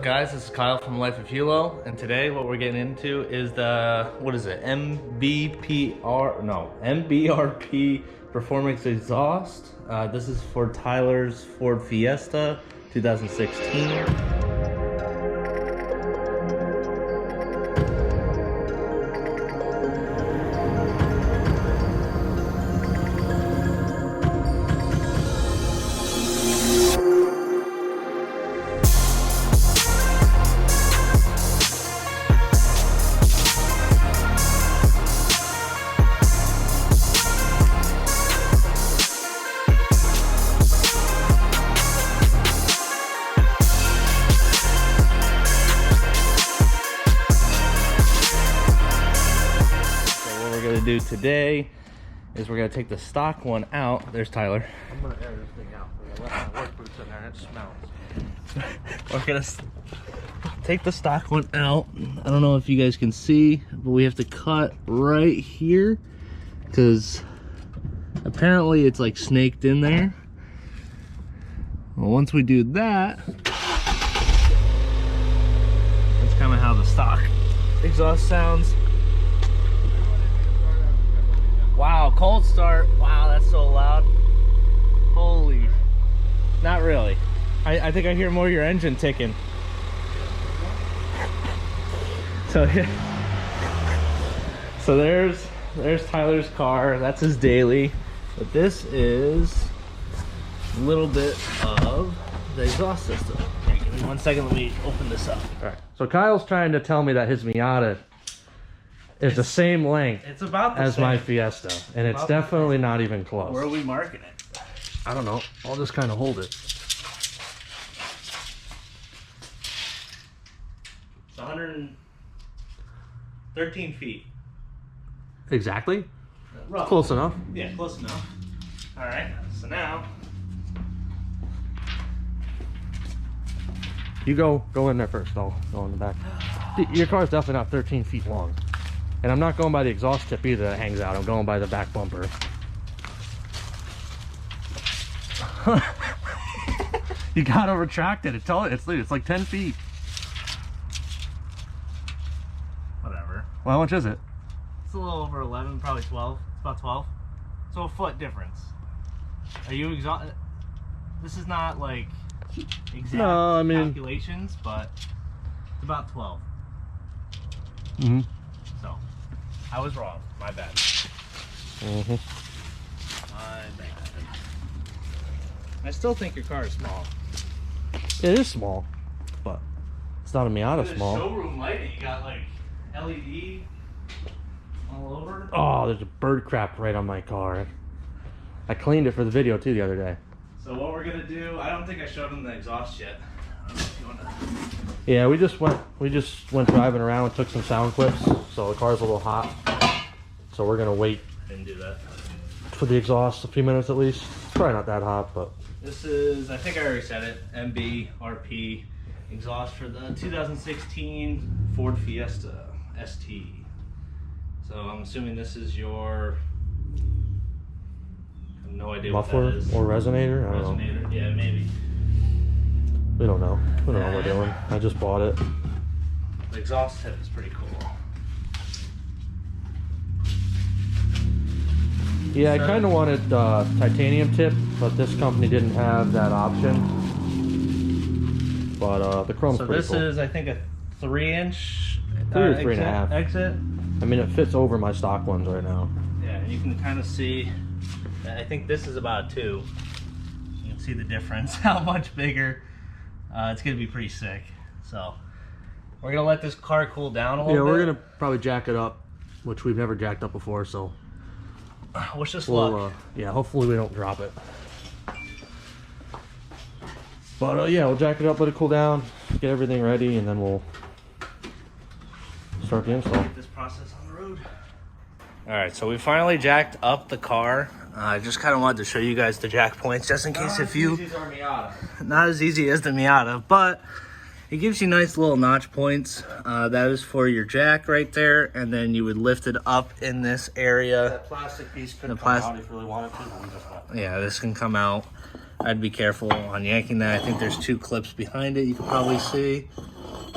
guys? This is Kyle from Life of Hilo, and today what we're getting into is the, what is it, MBRP Performance Exhaust. This is for Tyler's Ford Fiesta 2016. Do today is we're gonna take the stock one out. There's Tyler. I'm gonna air this thing out. I left my work boots in there and it smells. We're gonna take the stock one out. I don't know if you guys can see, but we have to cut right here because apparently it's like snaked in there. Well, once we do that, that's kind of how the stock exhaust sounds. Wow, cold start. Wow, that's so loud. Holy. Not really. I think I hear more of your engine ticking. So yeah. So there's Tyler's car. That's his daily. But this is a little bit of the exhaust system. Okay, give me 1 second, let me open this up. Alright. So Kyle's trying to tell me that his Miata is the same length it's about the as same. my Fiesta, and it's definitely not even close. Where are we marking it? I don't know. I'll just kind of hold it. It's 113 feet. Exactly? Roughly. Close enough. Yeah, close enough. All right, so now You go in there first. I'll go in the back. Your car's definitely not 13 feet long. And I'm not going by the exhaust tip either that hangs out. I'm going by the back bumper. You gotta retract it. It's like 10 feet. whatever. Well, how much is it? It's a little over 11, probably 12. It's about 12. So a foot difference. Are you exhaust? This is not like exact calculations, but it's about 12. Mm-hmm. So I was wrong. My bad. Mm-hmm. My bad. I still think your car is small. It is small, but it's not a Miata small. Showroom lighting. You got like LED all over. Oh, there's a bird crap right on my car. I cleaned it for the video too the other day. So what we're gonna do? I don't think I showed them the exhaust yet. I don't know if you wanna... Yeah, we just went driving around and took some sound clips. So the car's a little hot. So we're gonna wait. I didn't do that. For the exhaust, a few minutes at least. It's probably not that hot, but This is, I think I already said it, MBRP exhaust for the 2016 Ford Fiesta ST. So I'm assuming this is your, I have no idea muffler what that is. or resonator? I don't know. Resonator, yeah, maybe. We don't know. We don't know what we're doing. I just bought it. The exhaust tip is pretty cool. Yeah, I kind of wanted titanium tip, but this company didn't have that option. But the chrome's pretty cool. So this is, I think, a 3-inch 3 or 3.5 exit. I mean, it fits over my stock ones right now. Yeah, and you can kind of see, I think this is about a 2. You can see the difference, how much bigger. It's going to be pretty sick. So we're going to let this car cool down a little bit. Yeah, we're going to probably jack it up, which we've never jacked up before, so wish us luck. Yeah, hopefully we don't drop it. But yeah, we'll jack it up, let it cool down, get everything ready, and then we'll start the install. Get this process on the road. All right, so we finally jacked up the car. I just kind of wanted to show you guys the jack points, just in case if you... Not as easy as the Miata, but it gives you nice little notch points. That is for your jack right there, and then you would lift it up in this area. That plastic piece could come out if you really wanted to. Yeah, this can come out. I'd be careful on yanking that. I think there's 2 clips behind it you can probably see.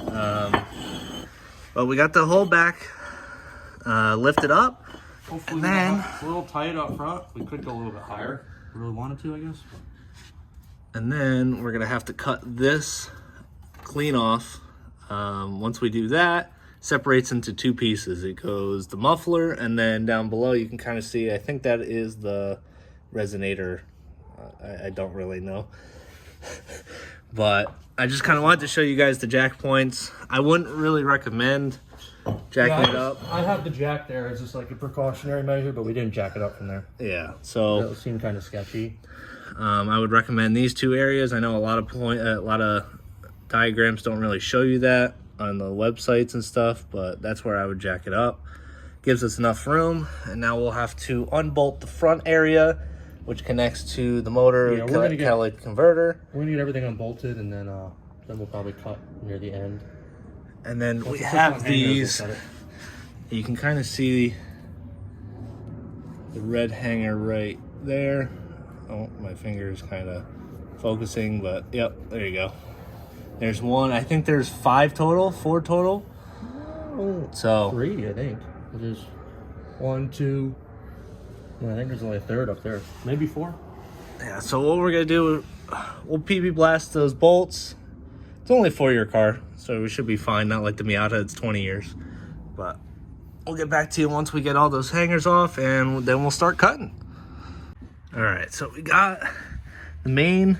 But we got the whole back lifted up. Hopefully, and then it's a little tight up front. We could go a little bit higher. We really wanted to, I guess. And then we're gonna have to cut this clean off. Once we do that, separates into two pieces. It goes the muffler, and then down below you can kind of see, I think that is the resonator. I don't really know. But I just kind of wanted to show you guys the jack points. I wouldn't really recommend jacking it up. I have the jack there as just like a precautionary measure, but we didn't jack it up from there. Yeah, so That seemed kind of sketchy. I would recommend these two areas. I know a lot of diagrams don't really show you that on the websites and stuff, but that's where I would jack it up. Gives us enough room, and now we'll have to unbolt the front area, which connects to the motor, catalytic converter. We're gonna get everything unbolted, and then we'll probably cut near the end. And then we have these. You can kind of see the red hanger right there. Oh, my finger is kind of focusing, but yep, there you go. There's one. I think there's four total. So 3, I think. There's 1, 2. I think there's only a third up there. Maybe 4. Yeah. So what we're gonna do, we'll PB blast those bolts. It's only a 4-year car, so we should be fine. Not like the Miata, it's 20 years. But we'll get back to you once we get all those hangers off, and then we'll start cutting. All right. So we got the main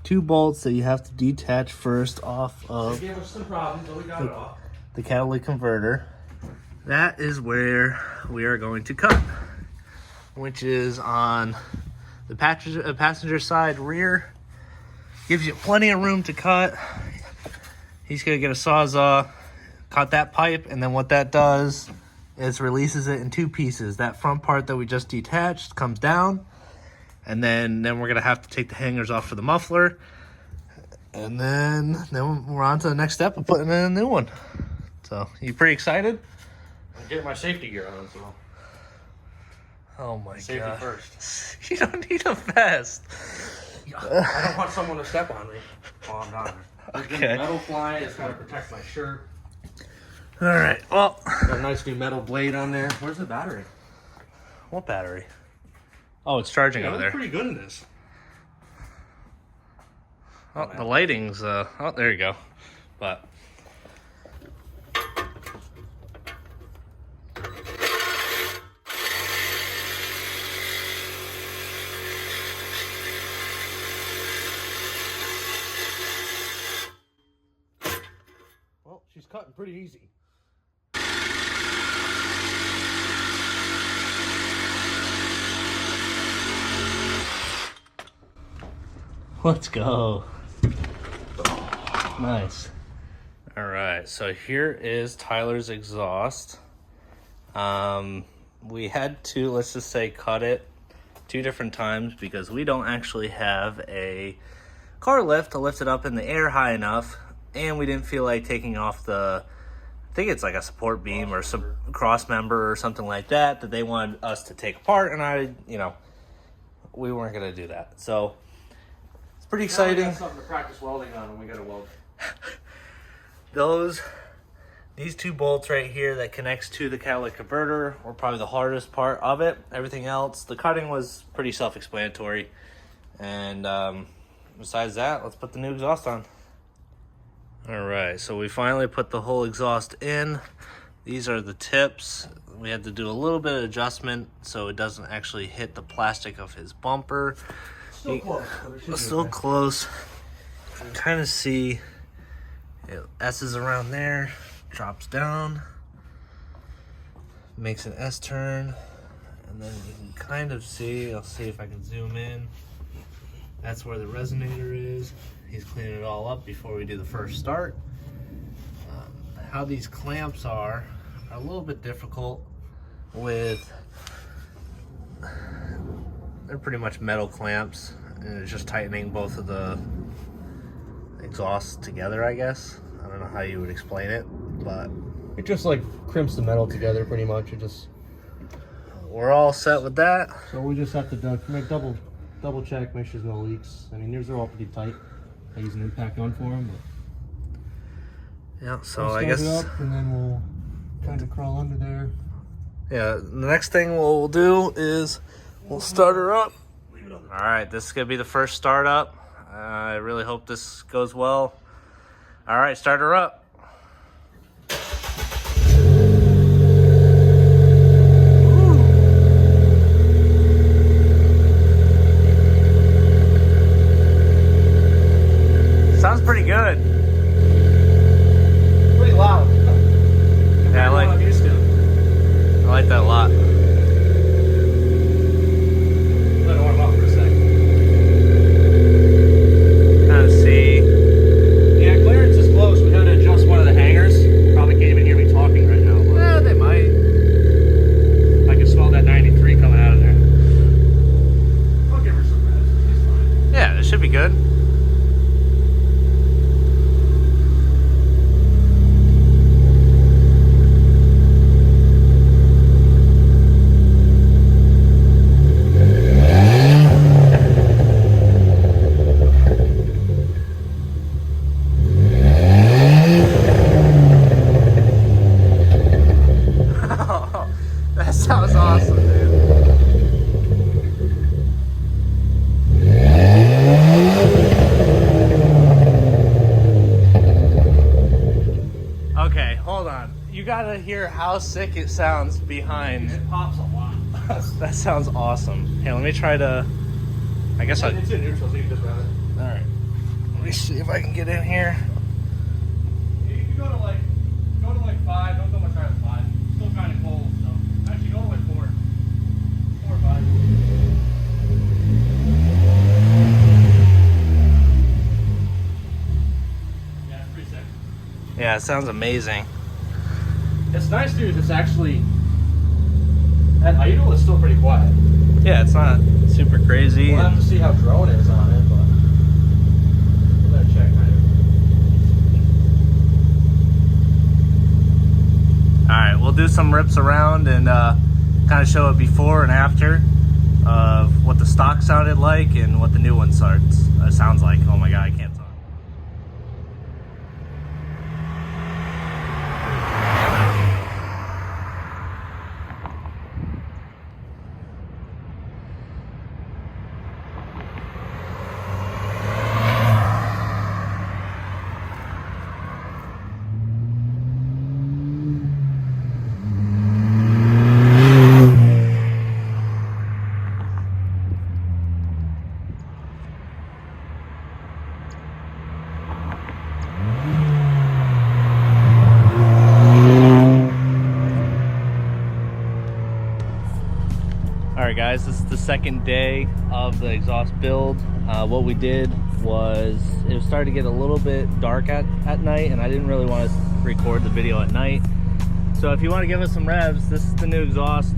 2 bolts that you have to detach first off of. They gave us some problems, but we got it off. The catalytic converter. That is where we are going to cut, which is on the passenger side rear. Gives you plenty of room to cut. He's gonna get a Sawzall, cut that pipe, and then what that does is releases it in 2 pieces. That front part that we just detached comes down, and then we're gonna have to take the hangers off for the muffler, and then we're on to the next step of putting in a new one. So, you pretty excited? I'm getting my safety gear on, so. Oh my god. Safety first. You don't need a vest. I don't want someone to step on me while I'm down there. There's Okay. metal flying, it's gotta protect my shirt. Alright, well. Got a nice new metal blade on there. Where's the battery? What battery? Oh, it's charging over there. Pretty good in this. Oh, the lighting's, oh, there you go. But. Well, she's cutting pretty easy. Let's go. Nice. All right, so here is Tyler's exhaust. We had to, let's just say, cut it 2 different times because we don't actually have a car lift to lift it up in the air high enough, and we didn't feel like taking off the, I think it's like a support beam or some cross member or something like that they wanted us to take apart, and we weren't gonna do that. So it's pretty exciting. Now we got something to practice welding on when we go to weld. These 2 bolts right here that connects to the catalytic converter were probably the hardest part of it. Everything else, the cutting was pretty self-explanatory. And besides that, let's put the new exhaust on. All right, so we finally put the whole exhaust in. These are the tips. We had to do a little bit of adjustment so it doesn't actually hit the plastic of his bumper. Still close. Still close. You can kind of see it S's around there, drops down, makes an S turn, and then you can kind of see, I'll see if I can zoom in. That's where the resonator is. He's cleaning it all up before we do the first start. How these clamps are a little bit difficult with, they're pretty much metal clamps, and it's just tightening both of the exhausts together, I guess. I don't know how you would explain it, but it just like crimps the metal together pretty much. It just, we're all set with that. so we just have to make double check, make sure there's no leaks. I mean, these are all pretty tight. I use an impact gun for them, Yeah, so We'll I guess. start it up and then we'll kind of crawl under there. Yeah, the next thing we'll do is we'll start her up. All right, this is gonna be the first startup. I really hope this goes well. All right, start her up. Sounds pretty good. Pretty loud. Yeah, what I'm used to. I like that a lot. Let it warm up for a sec. Kind of see. Yeah, clearance is close. We had to adjust one of the hangers. Probably can't even hear me talking right now. But Yeah, they might. I can smell that 93 coming out of there. I'll give her some rest. She's fine. Yeah, it should be good. That sounds awesome, dude. Okay, hold on. You gotta hear how sick it sounds behind. It pops a lot. That sounds awesome. Hey, let me try to. I guess It's in neutral, so you can just grab it. All right. Let me see if I can get in here. You can go to like 5. Don't go much higher than 5. It's still kind of cold, so actually go to like 4. 4 or 5. Yeah, it's pretty sick. Yeah, it sounds amazing. It's nice, dude. It's actually at idle. It's still pretty quiet. Yeah, it's not super crazy. We'll have to see how drone is on it, but we'll let it check kind of. All right, we'll do some rips around and kind of show it before and after of what the stock sounded like and what the new one sounds like. Oh my God, I can't talk. Alright guys, this is the second day of the exhaust build. What we did was, it was starting to get a little bit dark at night, and I didn't really want to record the video at night. So if you want to give us some revs, this is the new exhaust.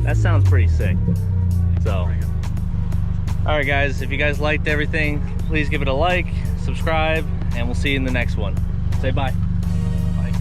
That sounds pretty sick. So, alright guys, if you guys liked everything, please give it a like, subscribe, and we'll see you in the next one. Say bye. Bye.